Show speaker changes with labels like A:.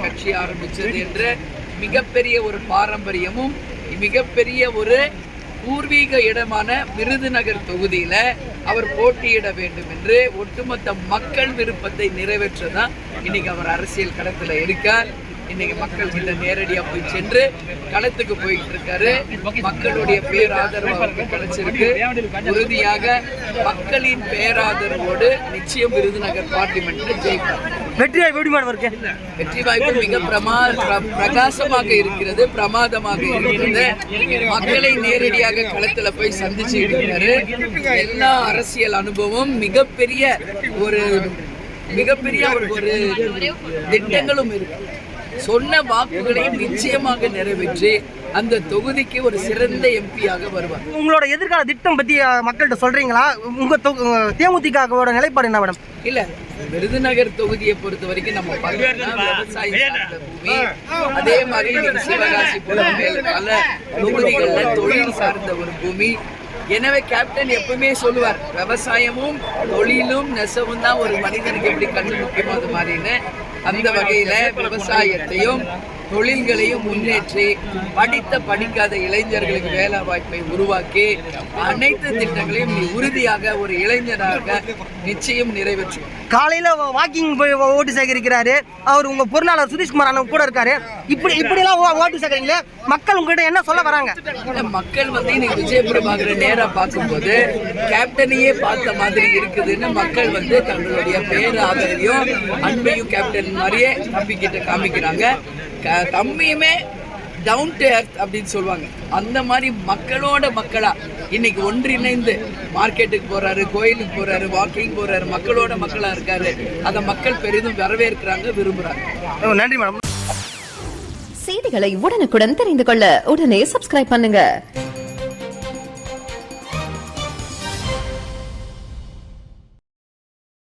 A: கட்சி ஆரம்பிச்சது என்ற மிகப்பெரிய ஒரு பாரம்பரியமும் மிகப்பெரிய ஒரு பூர்வீக இடமான விருதுநகர் தொகுதியில அவர் போட்டியிட வேண்டும் என்று ஒட்டுமொத்த மக்கள் விருப்பத்தை நிறைவேற்றதான் இன்னைக்கு அவர் அரசியல் களத்துல இருக்கார். இன்னைக்கு மக்கள் கிட்ட நேரடியா போய் சென்று களத்துக்கு போயிட்டு இருக்காரு. மக்களுடைய பேராதரவு அவருக்கு கிடைச்சிருக்கு. உறுதியாக மக்களின் பேராதரவோடு நிச்சயம் விருதுநகர் பார்லிமெண்ட்ல ஜெயிப்பார். வெற்றி வாய்ப்பு மிக பிரகாசமாக இருக்கிறது, பிரமாதமாக இருக்கிறது. மக்களை நேரடியாக களத்துல போய் சந்திச்சு இருக்காரு. எல்லா அரசியல் அனுபவம் மிகப்பெரிய ஒரு திட்டங்களும் இருக்கு. சொன்ன வாக்குகளை நிச்சயமாக நிறைவேற்றி அந்த தொகுதிக்கு ஒரு சிறந்த எம்பியாக வருவார்.
B: உங்களோட எதிர்கால திட்டம் பத்தி மக்கள்கிட்ட சொல்றீங்களா? உங்க தேமுதிகவோட நிலைப்பாடு என்ன மேடம்?
A: இல்ல, விருதுநகர் தொகுதியை பொறுத்த வரைக்கும் நம்ம விவசாய பூமி, அதே மாதிரி சிவகாசி போல பல தொகுதிகள்ல தொழில் சார்ந்த ஒரு பூமி. எனவே கேப்டன் எப்பவுமே சொல்லுவார், விவசாயமும் தொழிலும் நெசவும் தான் ஒரு மனிதனுக்கு எப்படி கண்ணு முக்கியமோ அது மாதிரின்னு. அந்த வகையில விவசாயத்தையும் தொழில்களையும் முன்னேற்றி படிக்காத இளைஞர்களுக்கு வேலை வாய்ப்பை உருவாக்கி அனைத்து திட்டங்களையும் உறுதியாக ஒரு இளைஞராக நிச்சயம் நிறைவேற்றும்.
B: காலையில வாக்கிங் போய் ஓட்டு சேகரிக்கிறாரு அவர். உங்க பொருளாளர் சுதீஷ்குமார் அண்ணன் கூட இருக்காரு. இப்படிலாம் ஓட்டு சேகரிங்களே, மக்கள் உங்ககிட்ட என்ன சொல்ல வராங்க?
A: மக்கள் இன்னைக்கு விஜய பிரபாகரை நேரா பார்க்கும்போது கேப்டனையே பார்த்த மாதிரி இருக்குதுன்னு மக்கள் தங்களுடைய பேர் ஆதரவையும் அன்பையும் கேப்டன் மாதிரியே தம்பிக்கிட்ட காமிக்கிறாங்க. தம்பியுமே டவுன் டு எர்த் அப்படின்னு சொல்லுவாங்க. அந்த மாதிரி மக்களோட மக்களா இன்னைக்கு ஒன்றிணைந்து மார்க்கெட்டுக்கு போறாரு, கோயிலுக்கு போறாரு, வாக்கிங் போறாரு, மக்களோட மக்களா இருக்காரு. அதை மக்கள் பெரிதும் வரவேற்கிறாங்க, விரும்புறாங்க.
B: நன்றி மேடம்.
C: செய்திகளை உடனுக்குடன் தெரிந்து கொள்ள உடனே சப்ஸ்கிரைப் பண்ணுங்க.